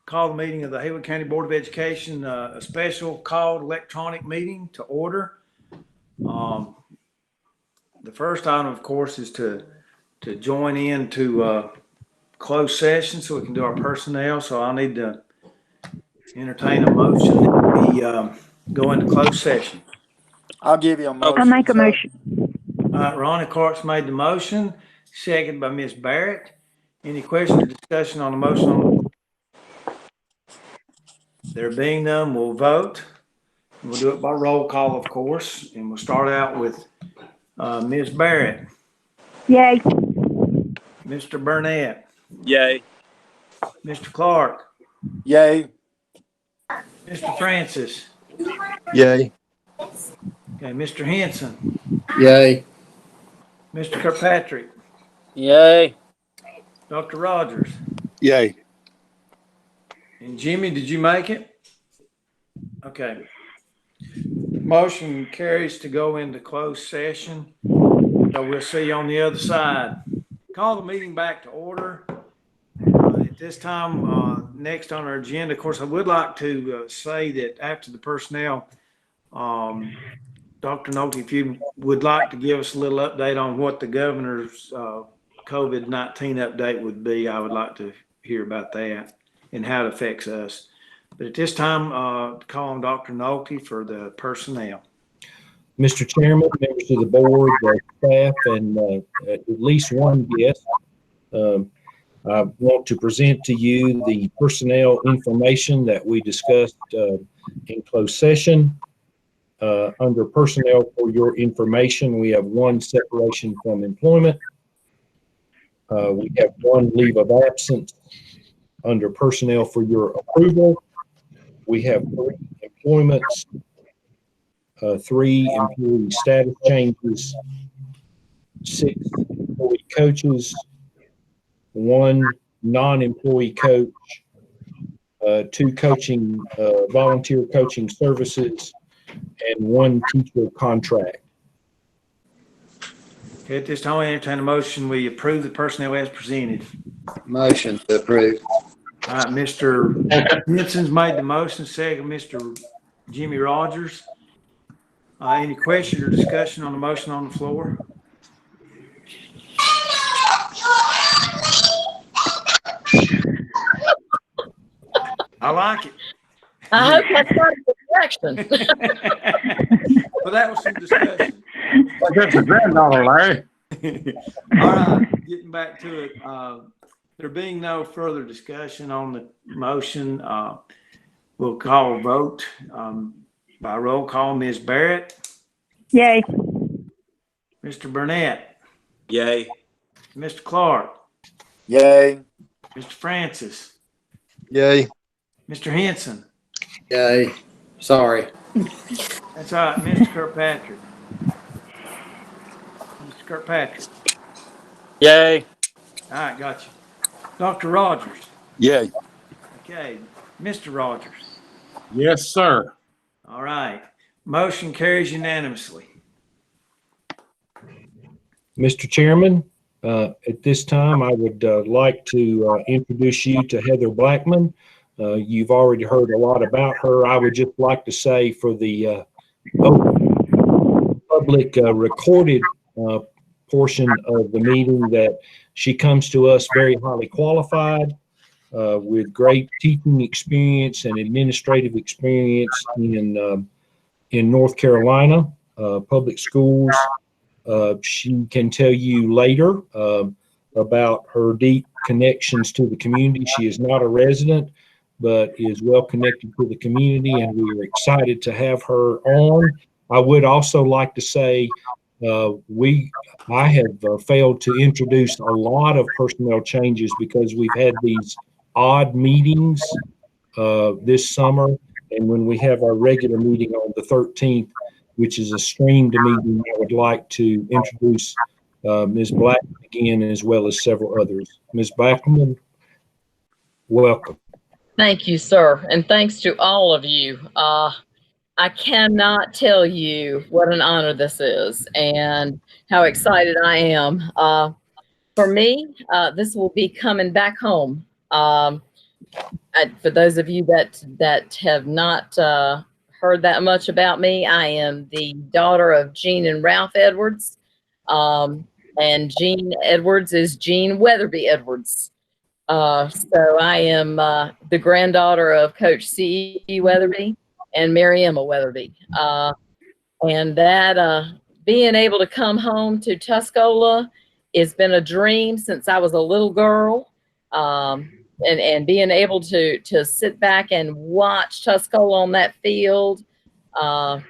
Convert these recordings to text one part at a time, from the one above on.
call the meeting of the Haywood County Board of Education, a special called electronic meeting to order. The first item, of course, is to join into closed session so we can do our personnel. So I'll need to entertain a motion that we go into closed session. I'll give you a motion. I'll make a motion. All right, Ronnie Clark's made the motion, seconded by Ms. Barrett. Any question or discussion on the motion? There being none, we'll vote. We'll do it by roll call, of course, and we'll start out with Ms. Barrett. Yay. Mr. Burnett. Yay. Mr. Clark. Yay. Mr. Francis. Yay. Okay, Mr. Henson. Yay. Mr. Kirkpatrick. Yay. Dr. Rogers. Yay. And Jimmy, did you make it? Okay. Motion carries to go into closed session. So we'll see you on the other side. Call the meeting back to order. At this time, next on our agenda, of course, I would like to say that after the personnel, Dr. Nolte, if you would like to give us a little update on what the governor's COVID-19 update would be, I would like to hear about that and how it affects us. But at this time, call on Dr. Nolte for the personnel. Mr. Chairman, members of the board, staff, and at least one guest, I want to present to you the personnel information that we discussed in closed session. Under personnel for your information, we have one separation from employment. We have one leave of absence. Under personnel for your approval, we have 3 employments, 3 employee status changes, 6 employee coaches, 1 non-employee coach, 2 coaching, volunteer coaching services, and 1 teacher contract. Okay, at this time, I entertain a motion. We approve the personnel as presented. Motion to approve. All right, Mr. Henson's made the motion, second, Mr. Jimmy Rogers. Any questions or discussion on the motion on the floor? I like it. I hope that's not the direction. Well, that was some discussion. That's a granddaughter, Larry. All right, getting back to it. There being no further discussion on the motion, we'll call a vote by roll call. Ms. Barrett. Yay. Mr. Burnett. Yay. Mr. Clark. Yay. Mr. Francis. Yay. Mr. Henson. Yay. Sorry. That's all right, Mr. Kirkpatrick. Mr. Kirkpatrick. Yay. All right, got you. Dr. Rogers. Yay. Okay, Mr. Rogers. Yes, sir. All right. Motion carries unanimously. Mr. Chairman, at this time, I would like to introduce you to Heather Blackman. You've already heard a lot about her. I would just like to say for the public recorded portion of the meeting that she comes to us very highly qualified with great teaching experience and administrative experience in North Carolina public schools. She can tell you later about her deep connections to the community. She is not a resident, but is well connected to the community, and we are excited to have her on. I would also like to say I have failed to introduce a lot of personnel changes because we've had these odd meetings this summer, and when we have our regular meeting on the 13th, which is a streamed meeting, I would like to introduce Ms. Blackman again, as well as several others. Ms. Blackman, welcome. Thank you, sir. And thanks to all of you. I cannot tell you what an honor this is and how excited I am. For me, this will be coming back home. for those of you that have not heard that much about me, I am the daughter of Gene and Ralph Edwards. And Gene Edwards is Gene Weatherby Edwards. So I am the granddaughter of Coach C.E. Weatherby and Mary Emma Weatherby. And that being able to come home to Tuscola has been a dream since I was a little girl. And being able to sit back and watch Tuscola on that field, I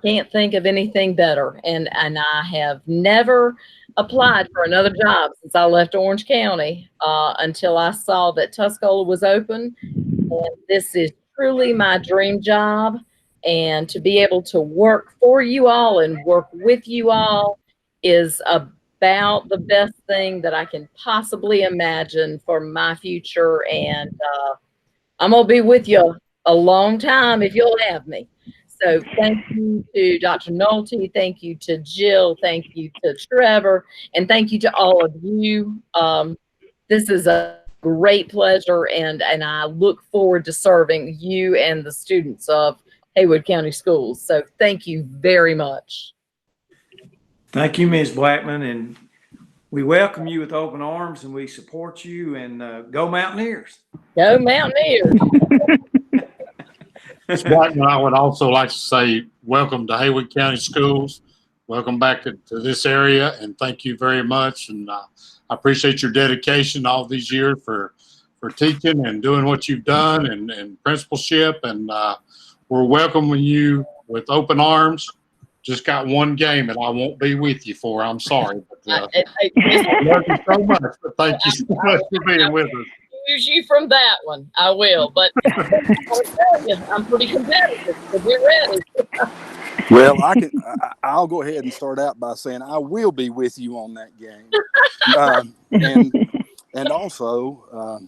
can't think of anything better. And I have never applied for another job since I left Orange County until I saw that Tuscola was open. And this is truly my dream job. And to be able to work for you all and work with you all is about the best thing that I can possibly imagine for my future. And I'm going to be with you a long time if you'll have me. So thank you to Dr. Nolte. Thank you to Jill. Thank you to Trevor. And thank you to all of you. This is a great pleasure, and I look forward to serving you and the students of Haywood County Schools. So thank you very much. Thank you, Ms. Blackman, and we welcome you with open arms, and we support you, and go Mountaineers. Go Mountaineers. Ms. Blackman, I would also like to say welcome to Haywood County Schools. Welcome back to this area, and thank you very much. And I appreciate your dedication all these years for teaching and doing what you've done and principalship. And we're welcoming you with open arms. Just got one game, and I won't be with you for. I'm sorry, but I love you so much. But thank you so much for being with us. Use you from that one. I will, but I'll tell you, I'm pretty competitive, so get ready. Well, I'll go ahead and start out by saying I will be with you on that game. And also,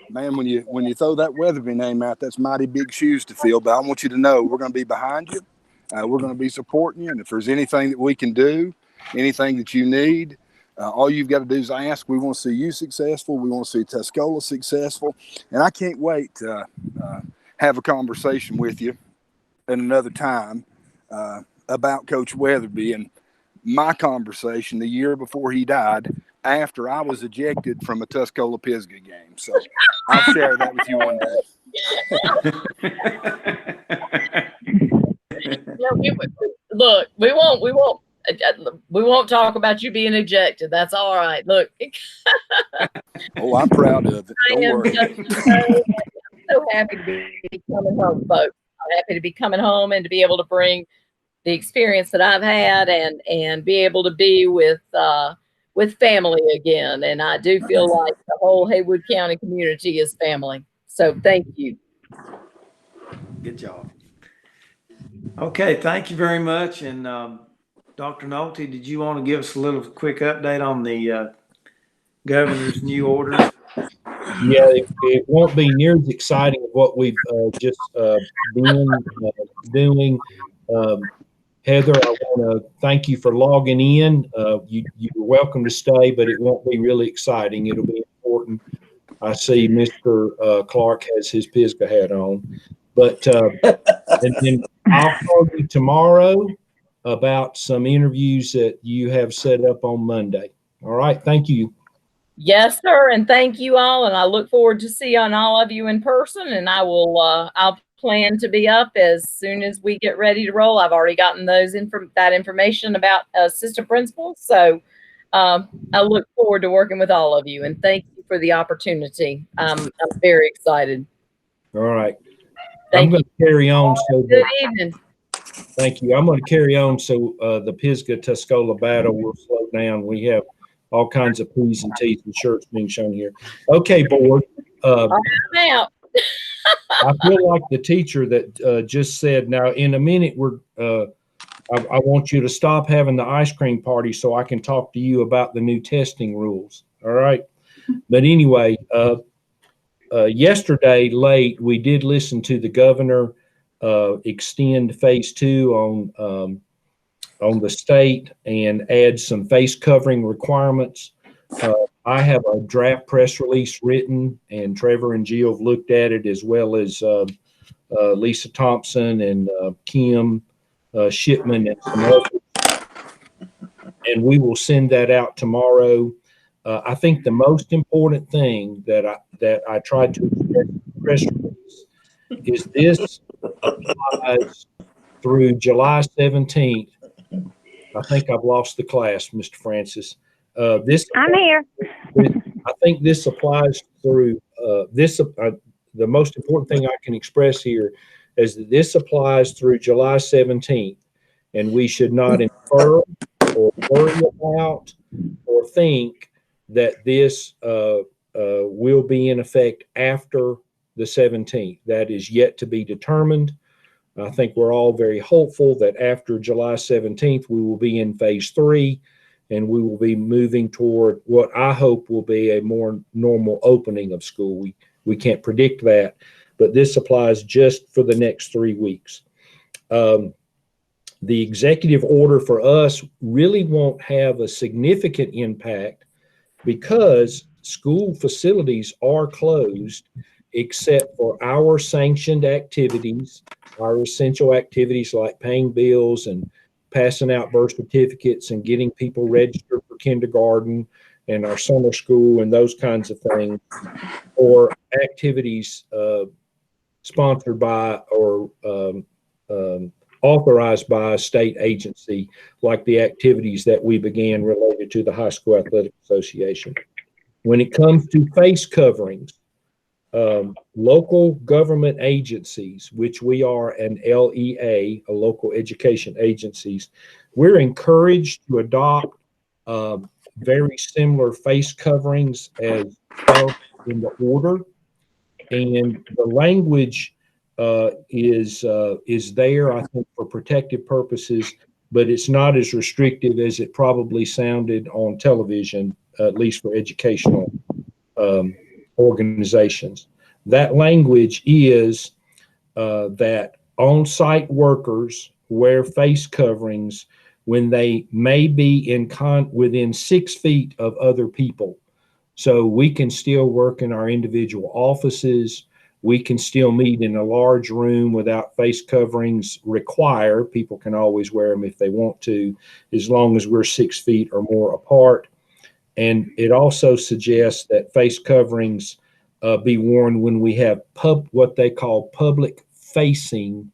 man, when you throw that Weatherby name out, that's mighty big shoes to fill. But I want you to know we're going to be behind you. We're going to be supporting you. And if there's anything that we can do, anything that you need, all you've got to do is ask. We want to see you successful. We want to see Tuscola successful. And I can't wait to have a conversation with you at another time about Coach Weatherby and my conversation the year before he died after I was ejected from a Tuscola-Pisgah game. So I'll share that with you one day. Look, we won't talk about you being ejected. That's all right. Look. Oh, I'm proud of it. Don't worry. I'm so happy to be coming home, folks. I'm happy to be coming home and to be able to bring the experience that I've had and be able to be with family again. And I do feel like the whole Haywood County community is family. So thank you. Good job. Okay, thank you very much. And Dr. Nolte, did you want to give us a little quick update on the governor's new orders? Yeah, it won't be near as exciting as what we've just been doing. Heather, I want to thank you for logging in. You're welcome to stay, but it won't be really exciting. It'll be important. I see Mr. Clark has his Pisgah hat on. But and then I'll call you tomorrow about some interviews that you have set up on Monday. All right. Thank you. Yes, sir. And thank you all. And I look forward to seeing all of you in person. And I'll plan to be up as soon as we get ready to roll. I've already gotten that information about assistant principals. So I look forward to working with all of you. And thank you for the opportunity. I'm very excited. All right. I'm going to carry on. Good evening. Thank you. I'm going to carry on so the Pisgah-Tuscola battle will slow down. We have all kinds of P's and T's and shirts being shown here. Okay, board. I'm out. I feel like the teacher that just said, now in a minute, I want you to stop having the ice cream party so I can talk to you about the new testing rules. All right. But anyway, yesterday late, we did listen to the governor extend phase 2 on the state and add some face covering requirements. I have a draft press release written, and Trevor and Jill have looked at it, as well as Lisa Thompson and Kim Shipman and some others. And we will send that out tomorrow. I think the most important thing that I tried to express in the press release is this applies through July 17th. I think I've lost the class, Mr. Francis. I'm here. I think this applies through the most important thing I can express here is that this applies through July 17th, and we should not infer or worry about or think that this will be in effect after the 17th. That is yet to be determined. I think we're all very hopeful that after July 17th, we will be in phase 3, and we will be moving toward what I hope will be a more normal opening of school. We can't predict that, but this applies just for the next 3 weeks. The executive order for us really won't have a significant impact because school facilities are closed except for our sanctioned activities, our essential activities like paying bills and passing out birth certificates and getting people registered for kindergarten and our summer school and those kinds of things, or activities sponsored by or authorized by a state agency, like the activities that we began related to the High School Athletic Association. When it comes to face coverings, local government agencies, which we are an LEA, a local education agencies, we're encouraged to adopt very similar face coverings as in the order, and the language is there, I think, for protective purposes, but it's not as restrictive as it probably sounded on television, at least for educational organizations. That language is that on-site workers wear face coverings when they may be within 6 feet of other people. So we can still work in our individual offices. We can still meet in a large room without face coverings required. People can always wear them if they want to, as long as we're 6 feet or more apart. And it also suggests that face coverings be worn when we have what they call public facing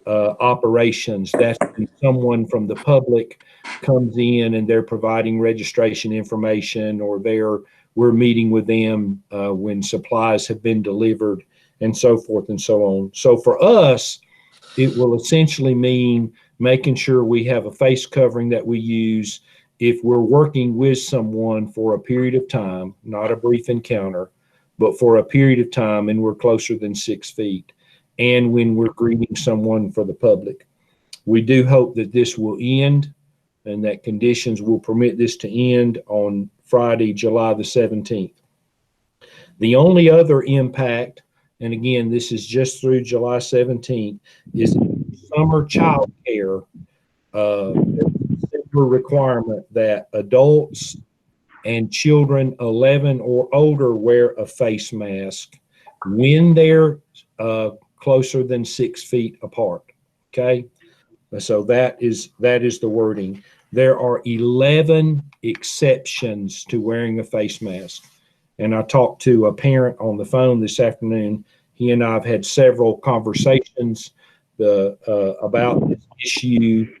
operations. That's when someone from the public comes in and they're providing registration information, or we're meeting with them when supplies have been delivered, and so forth and so on. So for us, it will essentially mean making sure we have a face covering that we use if we're working with someone for a period of time, not a brief encounter, but for a period of time, and we're closer than 6 feet, and when we're greeting someone for the public. We do hope that this will end and that conditions will permit this to end on Friday, July the 17th. The only other impact, and again, this is just through July 17th, is summer child care. Requirement that adults and children 11 or older wear a face mask when they're closer than 6 feet apart. Okay, so that is the wording. There are 11 exceptions to wearing a face mask, and I talked to a parent on the phone this afternoon. He and I have had several conversations about this issue.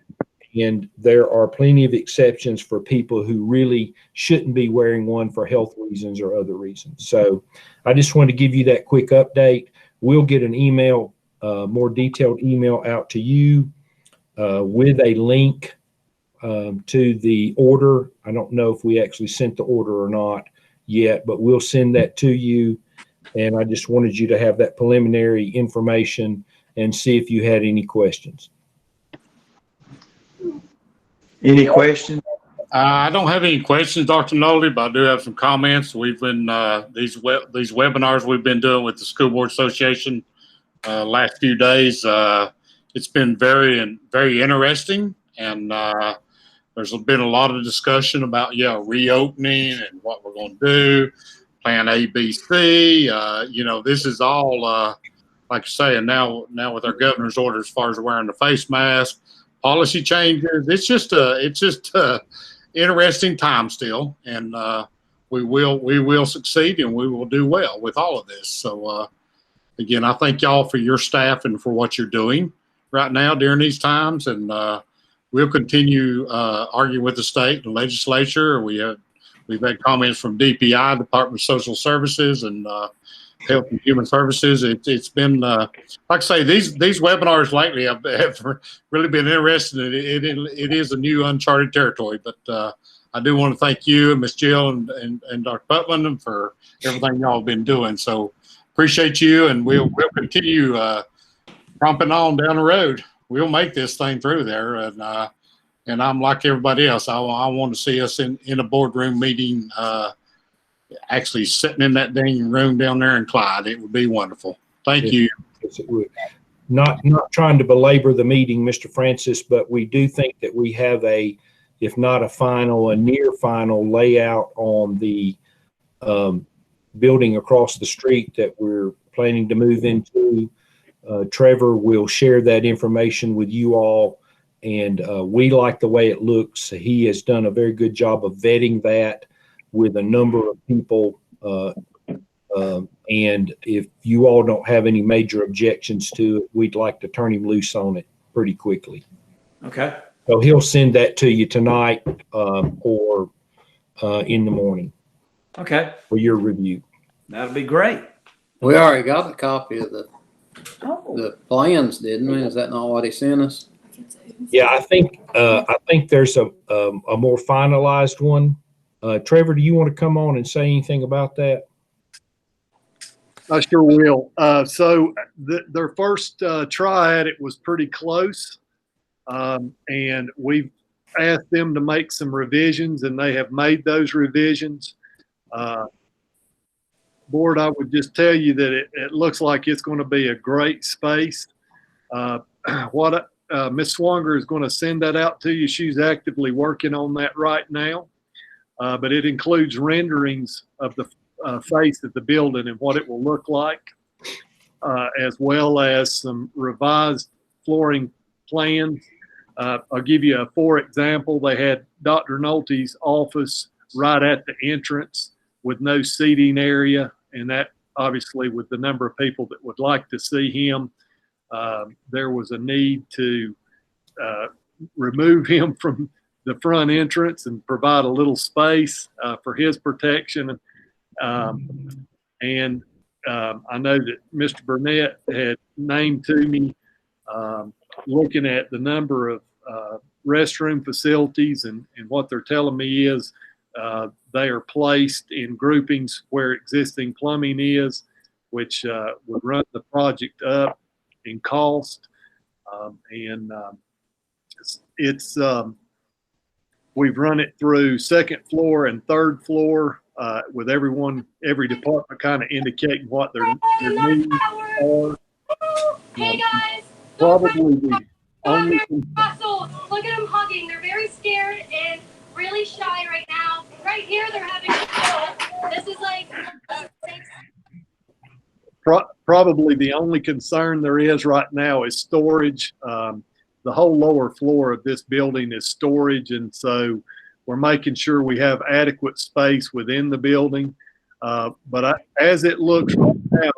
And there are plenty of exceptions for people who really shouldn't be wearing one for health reasons or other reasons. So I just want to give you that quick update. We'll get an email, more detailed email out to you with a link to the order. I don't know if we actually sent the order or not yet, but we'll send that to you. And I just wanted you to have that preliminary information and see if you had any questions. Any questions? I don't have any questions, Dr. Nolly, but I do have some comments. We've been these webinars we've been doing with the School Board Association last few days. It's been very interesting, and There's been a lot of discussion about, reopening and what we're going to do, plan A, B, C. This is all, like you say, and now with our governor's order as far as wearing the face mask, policy changes, it's just interesting time still. And we will succeed and we will do well with all of this. So, again, I thank y'all for your staff and for what you're doing right now during these times. And we'll continue arguing with the state and legislature. We've had comments from DPI, Department of Social Services, and Health and Human Services. It's been, like I say, these webinars lately have really been interesting. It is a new uncharted territory, but I do want to thank you and Ms. Jill and Dr. Putman for everything y'all have been doing. So appreciate you, and we'll continue tromping on down the road. We'll make this thing through there, and I'm like everybody else. I want to see us in a boardroom meeting, actually sitting in that dang room down there in Clyde. It would be wonderful. Thank you. Yes, it would. Not trying to belabor the meeting, Mr. Francis, but we do think that we have if not a final, a near final layout on the building across the street that we're planning to move into. Trevor will share that information with you all, and we like the way it looks. He has done a very good job of vetting that with a number of people, and if you all don't have any major objections to it, we'd like to turn him loose on it pretty quickly. Okay. So he'll send that to you tonight or in the morning Okay. for your review. That'll be great. We already got a copy of Oh. the plans, didn't we? Is that not what he sent us? Yeah, I think there's a more finalized one. Trevor, do you want to come on and say anything about that? I sure will. So their first try at it was pretty close, and we've asked them to make some revisions, and they have made those revisions. Board, I would just tell you that it looks like it's going to be a great space. Ms. Swanger is going to send that out to you. She's actively working on that right now, but it includes renderings of the face of the building and what it will look like, as well as some revised flooring plans. I'll give you for example, they had Dr. Nolte's office right at the entrance with no seating area, and that obviously with the number of people that would like to see him, there was a need to remove him from the front entrance and provide a little space for his protection. And I know that Mr. Burnett had named to me, looking at the number of restroom facilities, and what they're telling me is they are placed in groupings where existing plumbing is, which would run the project up in cost. We've run it through second floor and third floor, with every department kind of indicating what their needs are. Hey guys! Probably the only Muscles. Look at them hugging. They're very scared and really shy right now. Right here, they're having a This is like probably the only concern there is right now is storage. The whole lower floor of this building is storage, and so we're making sure we have adequate space within the building. But as it looks right now,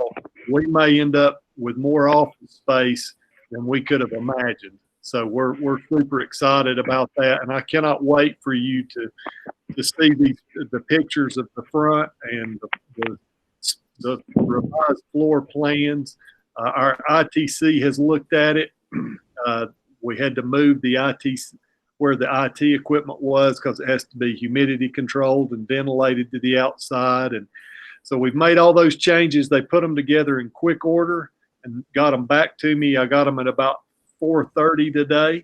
we may end up with more office space than we could have imagined. So we're super excited about that, and I cannot wait for you to see the pictures of the front and the revised floor plans. Our ITC has looked at it. We had to move the ITC where the IT equipment was because it has to be humidity controlled and ventilated to the outside. And so we've made all those changes. They put them together in quick order and got them back to me. I got them at about 4:30 today,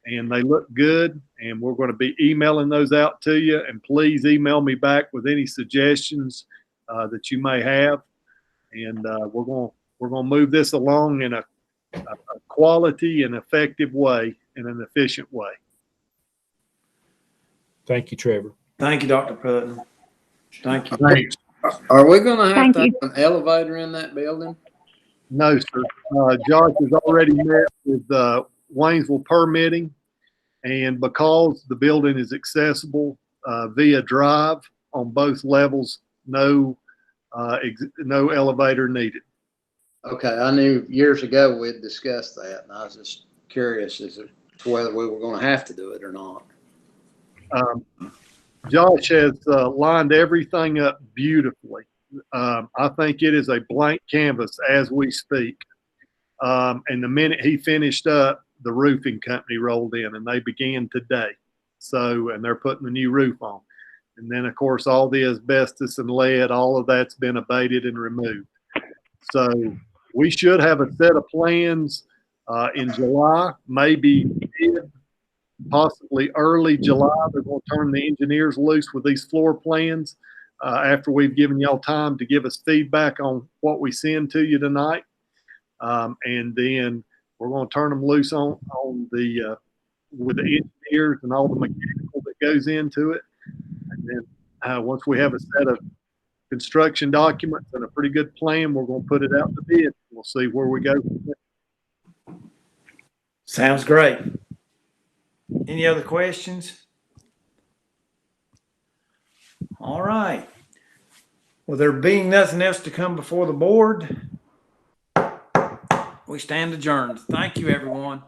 and they look good. And we're going to be emailing those out to you. And please email me back with any suggestions that you may have. And we're going to move this along in a quality and effective way, in an efficient way. Thank you, Trevor. Thank you, Dr. Putnam. Thank you. Thanks. Are we gonna have Thank to have you. an elevator in that building? No, sir. Josh has already met with Waynesville Permitting, and because the building is accessible via drive on both levels, no elevator needed. Okay, I knew years ago we'd discussed that, and I was just curious as to whether we were gonna have to do it or not. Josh has lined everything up beautifully. I think it is a blank canvas as we speak. And the minute he finished up, the roofing company rolled in, and they began today. So, and they're putting the new roof on. And then, of course, all the asbestos and lead, all of that's been abated and removed. So we should have a set of plans in July, maybe mid, possibly early July. They're going to turn the engineers loose with these floor plans after we've given y'all time to give us feedback on what we send to you tonight. And then we're going to turn them loose on the with the engineers and all the mechanical that goes into it. And then once we have a set of construction documents and a pretty good plan, we're going to put it out to bid. We'll see where we go. Sounds great. Any other questions? All right. Well, there being nothing else to come before the board, we stand adjourned. Thank you, everyone.